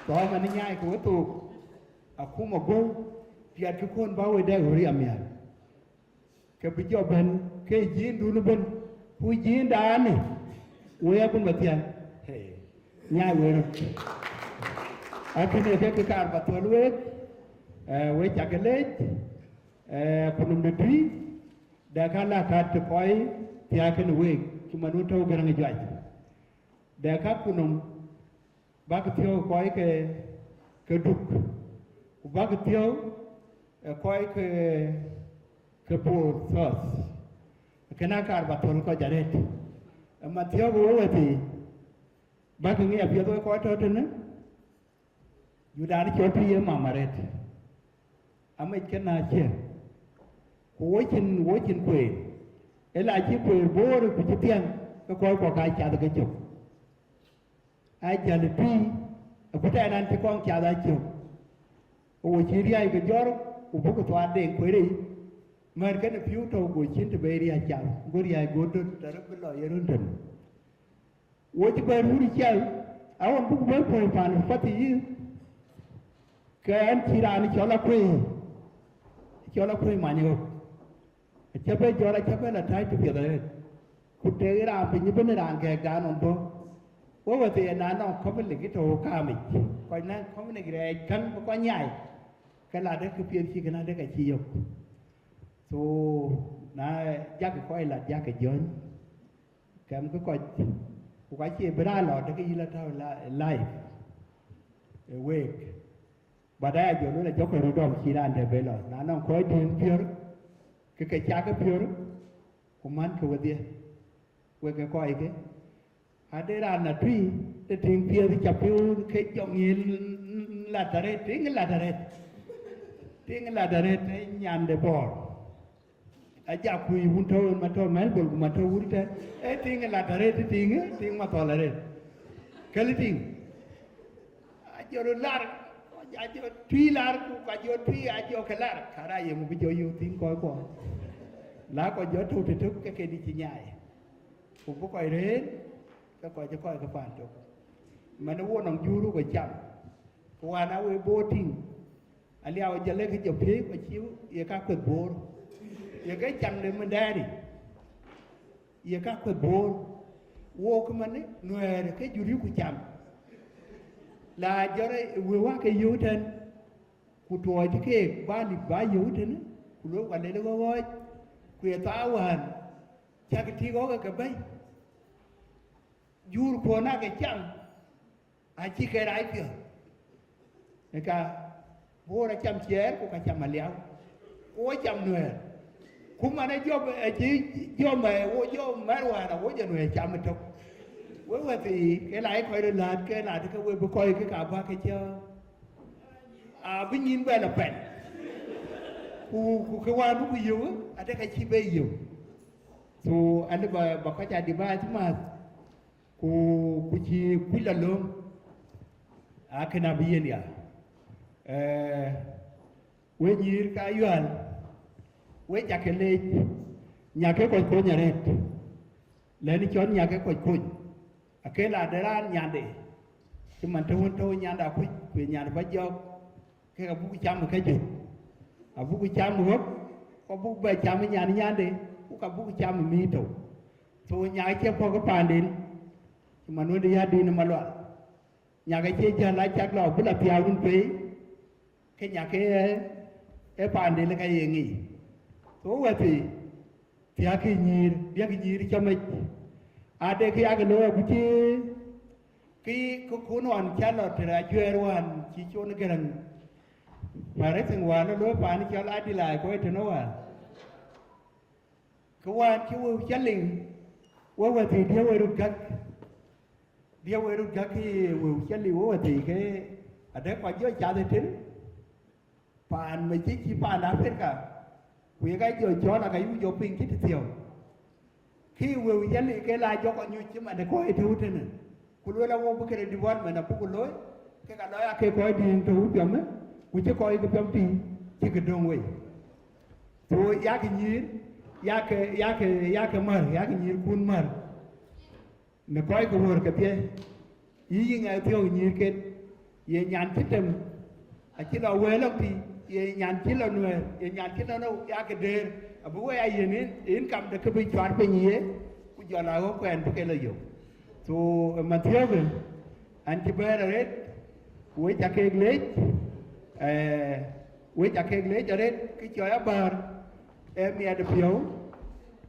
đó mà nó nhai của tụ khu một gô thì cái con bao đây hori amia cái bây giờ bên cái gì đủ nó bên vui gì đã này quê cũng bật tiền nhai quê rồi cái này cái card bật vào luôn quê chả cái lết con nằm đứt đã khá là card coi thì cái này chúng mà nuôi trâu cái này vậy đã khá con nằm bác thiếu coi cái đục bác thiếu coi cái bột sauce cái nào cả bát thôn coi chả đấy mà thiếu bố thì bác nghe phía tôi coi cho trên nữa dù đã đi cho thuê mà đấy ame kena che ko chin kwe ela chi kwe bor ku chi tiang ko ka cha da ke chok ai ja le pi ku ta nan ti kong cha da chok o chi ri ai ke jor ku bu ko twa de kwe ri mar ke ne piu to ko chin te be ri a cha go ri ai go to ta ro lo ye run ten wo chi ba ru ri cha awon bu ko ko pa ni fa ti yi ke an chi ra ni cho la kwe ma ni chape jora chape la tai tu piedare kutte ra pe ni bene ran ke ga non bo wo wa te na no ko le ki to ka mi ko na ko ne gre kan ko nyai ka la de ku pien chi kana de ka chi yo so na ja ke ko la ja ke jon kam ko chi bra lo de ki la ta life a week badaya jo lo la jo ko ro dom chi ran de be lo na no ko din pier cái cha cái phiêu đó cũng mang cái gì về cái coi cái để ra là truy để tìm phiêu thì chập phiêu cái chồng nhìn là tare tiếng là tare nhàn để bỏ cha quỳ hun thâu mà thâu mấy bồn mà thâu hút thế tiếng là tare tiếng mà to là đấy cái gì tiếng cho nó la ajo tui lar ku ajo tui ajo kelar kara ye mu bijo yu tin ko la ko jo tu tu ke di chi nyai ku bu ko re ka ko je ko ka pan to man wo nong yuru ko cham ko ana we boating ali aw je le ke jo phi ko chiu ye ka ko bor ye cái cham de man da ni ye ka ko bor wo ko man ni nuer ke juri ku cham là do đấy vừa qua cái yếu trên cụ tuổi thì cái ba lịch ba yếu trên cụ lúc còn đây nó có gói quyền tao hoàn cha cái thi có cái bay du của na cái chăng ai chỉ cái đại kia cái cả bố đã chăm chế của cả chăm mà léo có chăm người cũng mà nó do chỉ do mẹ do mẹ hoàn là có cho người chăm mình trong với vậy thì cái này coi là cái này thì cái quên coi cái cả ba cái chưa bây nhìn về là bền cái quan nó nhiều á đây cái chi bây nhiều so anh ấy bà cái cha đi ba chứ mà chi quý là luôn cái nào bây giờ nhỉ với nhìn cái yuan với nhà cái lê nhà cái coi cô nhà này lên đi chọn nhà cái coi cô cái là để ra nhà để chứ mình thôi nhà đã quỳ nhà phải do cái bút chăm một cái gì bút chăm một hộp có bút về chăm với nhà để bút cả bút chăm một mi tổ thôi nhà cái có cái bàn đến mà nó đi ra đi nó mà loạn nhà cái chơi chơi lại chắc là bút là piao luôn phí cái nhà cái bàn đến là cái gì nghỉ số vậy thì cái gì cho mình ada cái ag lo buci cái kunuan chalot ra jueruan ci chon gerang mare sengwa lo pa ni chal adilai ko etnowa kawan ci wo chaling wo thì dia we ru gak ki wo chali wo thì cái ada ko jo cha de tin pan me ci pan Africa we ga jo cho là cái jo ping ki tiều khi vừa dân thì cái là cho con như chứ mà để coi thu thế này, cô lôi là vô cái đi quan mà là cô lôi cái cả đó cái coi đi thu chấm á, cô chỉ coi cái chấm tiền chỉ cái đường vậy, rồi giá cái gì kun mờ, nó coi cái mờ cái kia, ý nghe theo như cái về nhàn thích them, chỉ là quên lắm thì về nhàn chỉ là người, về nhàn chỉ là đâu giá cái đề bố ai yên in cầm được cái bị choán bên nhé, cũng giờ nào có quen với cái lợi dụng, so mà thiếu về anh chỉ biết là đấy, với chả cái lấy cho đấy cái chơi áp bờ em nghe được phiếu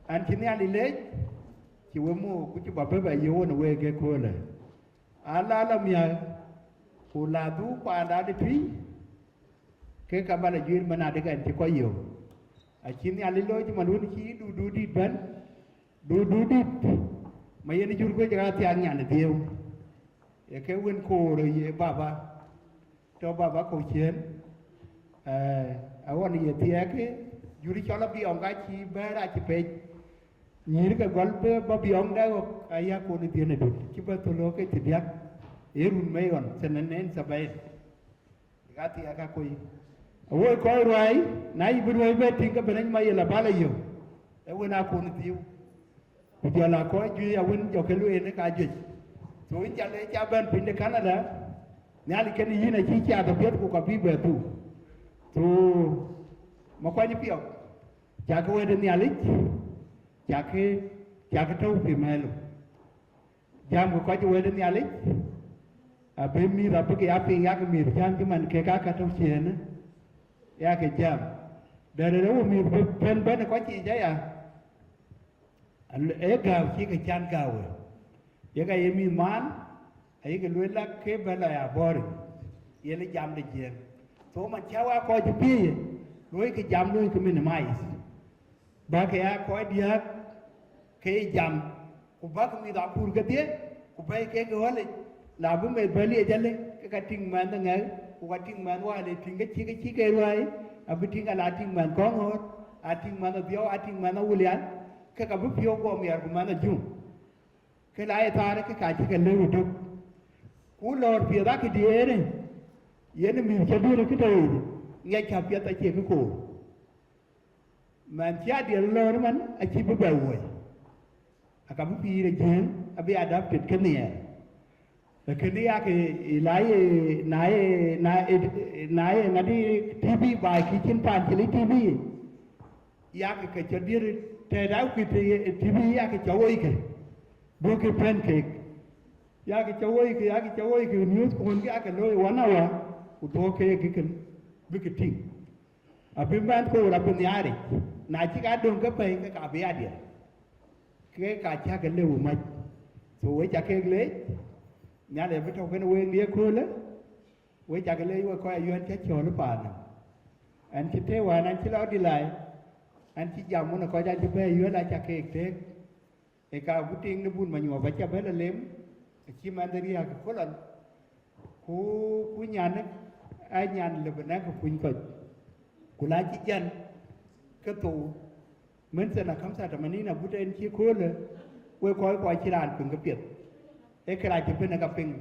anh chỉ nghe đi lấy chỉ với mua cũng chỉ bảo với bà yêu nó về cái cô này anh là mía cô là đủ qua đã đi phí cái các bạn là duyên mà nào được anh chỉ có nhiều Chini alilo cuma dulu ni du dit ban du dit mai ni jur ko jaga tiang nyane dieu e ke wen ko re ye baba to baba ko chen awan ye tiake juri chola bi onga chi bera chi pe nyir ka gol be ba bi onga go aya ko ni tiene do chi ba to lo ke ti dak erun me on senen sabai gati aka koi wo ko rai nai bu rai be tinga benen mai la bala yo e wona ko ni tiu ku jala ko ju ya won jo ke lu ne ka ju so in jale cha ban pin de Canada nyali ken yina chi cha da bet ku ka bi be tu to ma kwa ni pio cha ko de nyali cha ke to pi melo jam ko ju de nyali a be mi da ke ya pe ya ke mi jam ki man ke ka to chen ya ke jam da de wo mi pen ben ko chi ja ya e ga chi ke chan ga we ye ga ye mi man ai ke lu la ke ba la ya bor ye le jam de jen to man cha wa ko ji pi lu ke jam lu ke min mai ba ke ya ko dia ke jam ku ba ke mi da kur ke dia ku ba ke go le la bu me ba li ja le ka ting man da ngai ku ka ting man wa le ting ke chi ke ruai a bu ting ala ting man ko ngor a ting man da bio a ting man da wulian ke ka bu pio ko mi ar ku man da ju ke la e ta ke ka chi ke le wu ku lor pi da ke die ne ye ne mi che du ke to ngai ka pi ta che ko man cha di lor man a chi bu ba wo a ka bu pi re jen a bi adapted ke ne ke ne ya ke nai ngadi tv bai ki chin pan chi tv ya ke che di te da ku tv ya ke choi ke bo ke pancake ya ke chawoi ke news kon ke ake loy 1 hour ku to ke ken bi ke ting abin ban ko ra bin yari na chi ka don ke pe ke ka bi adia ke ka cha ke lewu ma so we cha ke le nya le bi to ke we ngie ko le we cha ke le we ko ayun cha cho lu pa na an chi te wa nan chi lo di lai an chi jam mo na ko ja chi pe yu la cha ke te e ka bu ting ne bun ma nyo ba cha ba la lem chi mandari ha ko lan ku nyan a nyan le bana ko kun ko kula chi jan ka to men sana kamsa ta manina buten chi ko le we ko chi ran pung ka piet e kra chi pena ka ping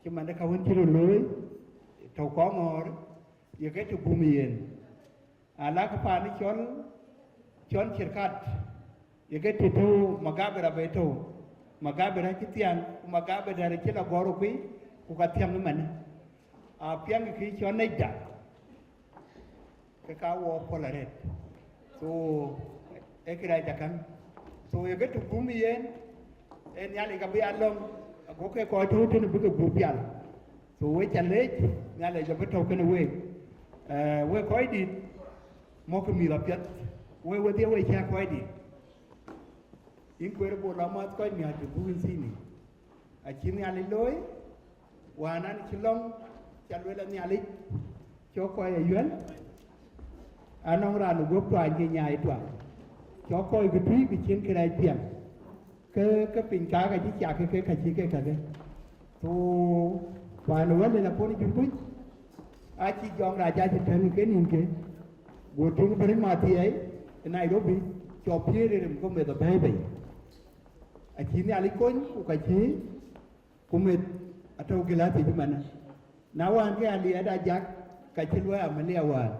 chi man da ka won chi lo loy to ko ngor ye ke tu bumien ala ka pa ni chon chirkat ye ke tu magabra beto magabra kitian magabra re kila goro kui ku ka tiam man a piang ki chon nei da ka wo polaret so e kira da kan so ye getu gumi yen en yali ka bi along ko ke ko to to bu ko bu yal so we chale yali ja beto kan we ko di mo ko mi la piat we dia we cha ko di in kwere bo la mat ko mi atu buin sini a chini ali loy wanan chilong chalwe la ni ali choko ya yuen anong ra no gop twa ji nyai twa choko ke tui bi chen krai pian ke pin ka ji cha ke ka ji ke ka de to wa no le la poni ju tui a chi jong ra ja chi ten ke nin ke go tung bari ma ti ai Nairobi cho pie re ko me da bai a chi ni ali kon ku ka chi ku me atau gila ti mana na wan ke ali ada jak ka chi lo amali awan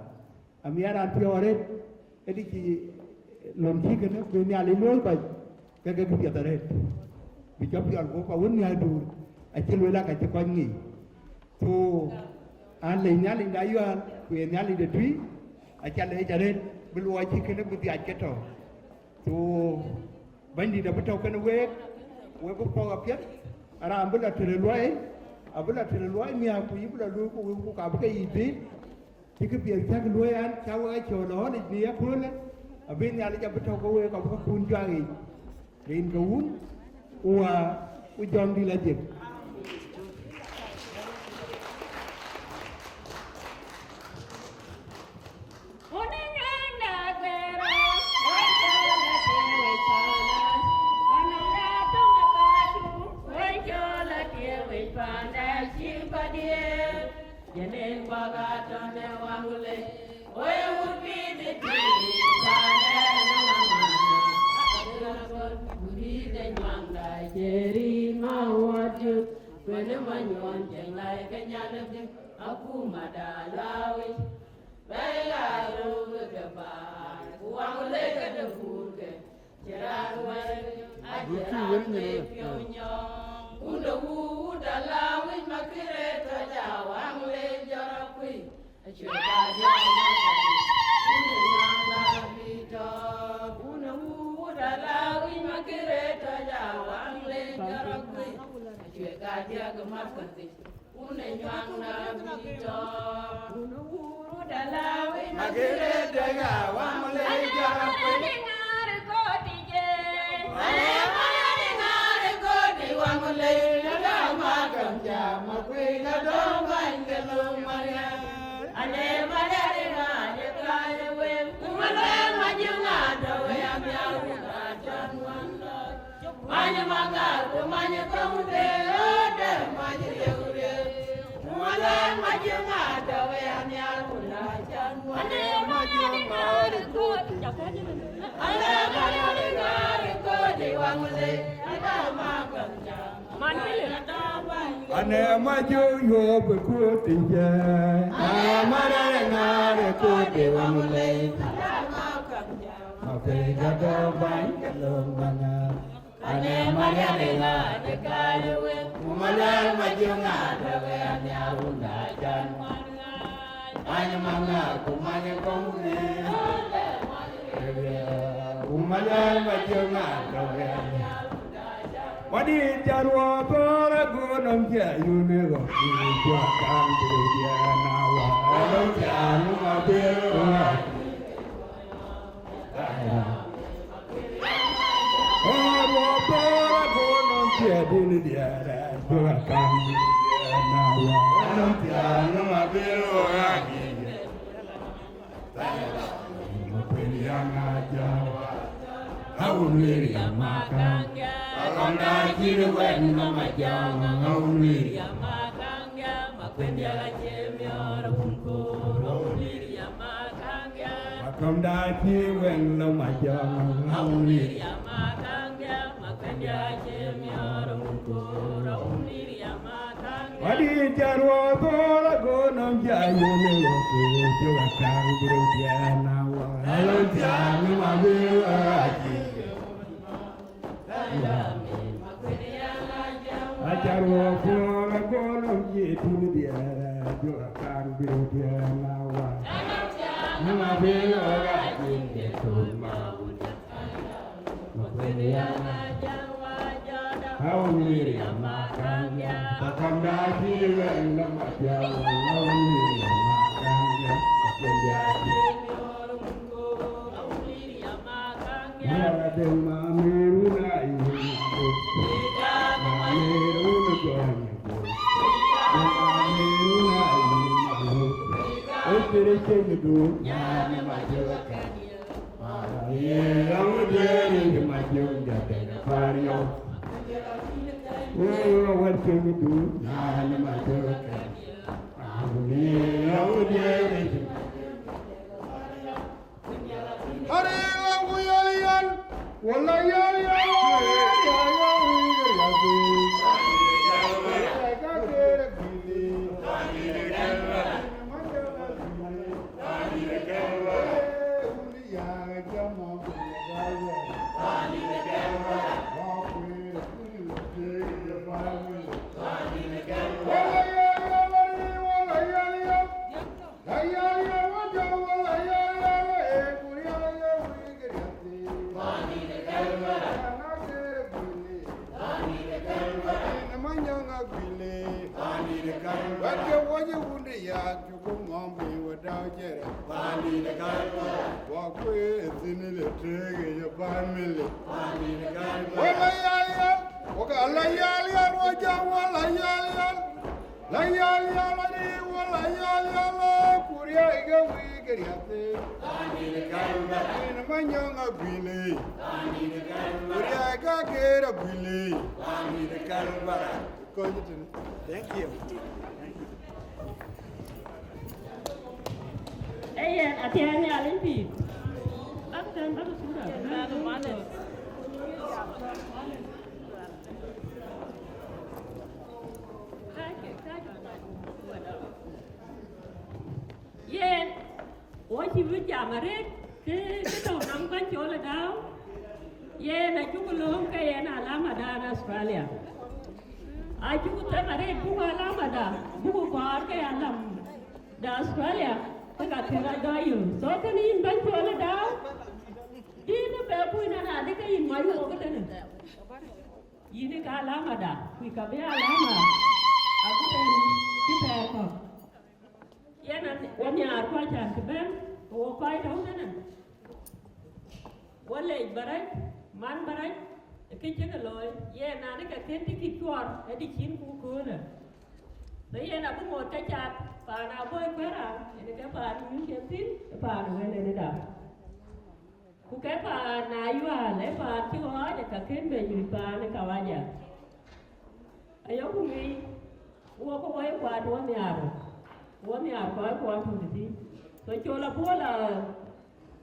amiara antiore edi ki lom chi ke no ni ali lo ba ke pi tare bi cho pi al ko ka won ni adu a chi lo la ka chi kon ni to an le nya li da yo ku nya li de tui a cha le ja re bi lo chi ke no bi ya ke to bandi da beto kan we bu ko apiat ara ambula tere loy mi a ku yibula lu ku ka ba yi bi ki bi ta ku loy an cha wa cho no ni bi a ku le abin ya le ja beto ko we ka ku kun jwa yi rin ko un wa u jom di la je Yenen baga tane wangule, oye Uri de nyanga jeri ma wadu. Kwene manyon jengai kenyana bi. Aku madalawi. Bela ruge keba. Uang leke de burge. Jerawan ajaran de pyonyong. Unda dalawi makire toja wang le jarakui. Achuka jerawan. Unda nyanga bito. Unda dalawi makire toja wang le jarakui. Achuka jerawan makati. Unda nyanga bito. Unda dalawi makire toja wang le jarakui. Ane maju yo berkuti je, amara ngare kuti wamule. Oke kado bain kalom bana. Ane maya ngare kaluwe, umalar maju ngare we ane aruna jan. Ane manga kumanya kongre, umalar maju ngare we ane. Wadi jarwa tora gunam jayu nego jua kan dia nawa alam janu mabira jarwa tora gunam jayu dia jua kan dia nawa alam janu mabira mabira ngajawa haunir yang makan Alhamdulillah kirwen mama jang ngawli yamakangya makwendya chemyor unko ngawli yamakangya Alhamdulillah kirwen mama jang ngawli yamakangya makwendya chemyor unko ngawli yamakangya Wadi jarwo tola gonam jayu meloke juga kang berujaya nawa Halo jang mabiraji Ajarwo flora gonam jitu dia jua kan biru dia nawa nama belora jinde tuma makwenya jawa jada hauni amakanya takanda jiwe nama jawa hauni amakanya makwenya Mara de mamiruna ini Thank you. Ayan, atihan niya alin pi. Bakit baru sudah? Yeah, what you would jam at it? Don't know Chol down. Yeah, I took a long kay and Alamada, Australia. I took them at it, Buga Lamada, Buga Park and the Australia. I got to you. So can you invent Chol down? Dina Babu and Adika in my over then. Yinika Lamada, we can be a lama. I couldn't keep Yan one yard quite a ben, or quite out in it. One leg barrack, man barrack, a kitchen alloy, yeah, Nanica can't take it to our edition who could. The end up more catch up, Pana boy para, and a capa, you can see, a pan when it up. Who capa, Nayua, Lepa, Tiwa, the Kakin, you pan a cavalla. A young me walk away quite 1 yard. 1 year quite to the so Chola Pola.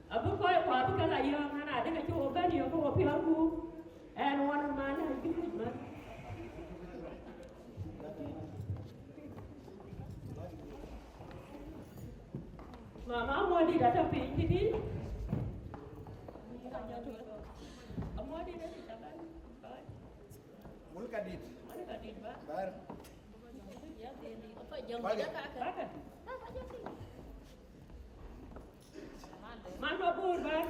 A book quite because I young and I think you open your go up here and one man has given it. Mamma, what did that appear to be? What did it happen? Mulka dit. Bar. Mana pur bar?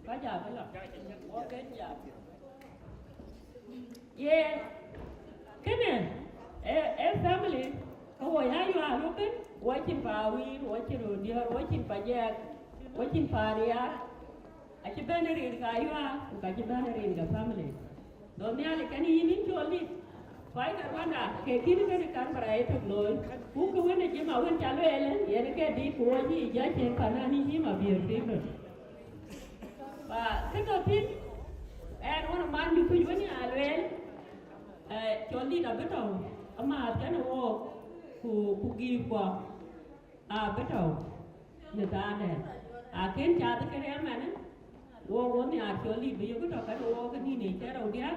Baca belum? Oke ya. Yeah, kene, family. Kau ya you are looking, watching Pawi, watching Rudia, watching Pajak, watching Paria. Aci bener in kaya, aci bener in the family. Domnya lekan ini Choli. Why the one ke kini kan berai tu loy. Buku mana je mawan calu elen, ya ke di kuaji jaje panani je ma biar tiba. Ba kita tin, orang man di kuju ni alwel, Choli dah betul. Ama kan wo ku gi kwa, betul. Nada. Akhir cara kerja mana? Wo ni Choli biar kita kan wo kan ini cara dia.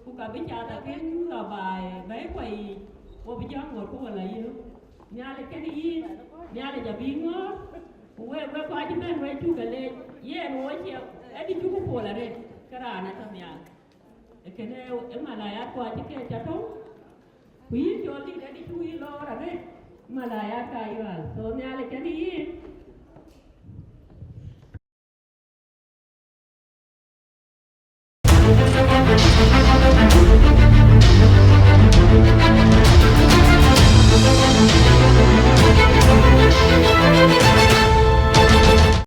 Ku ka bi cha ta ken la bai bai kwai wo bi jang wo ko la yu nya le ken yi nya le ja bi ngo we kwa ji ben we tu ga le ye no che e di tu ko la re kara na ta nya e ken e ma la ya kwa ji ke cha to ku yi jo li de di tu yi lo ra re ma la ya ka yu al so nya le ken yi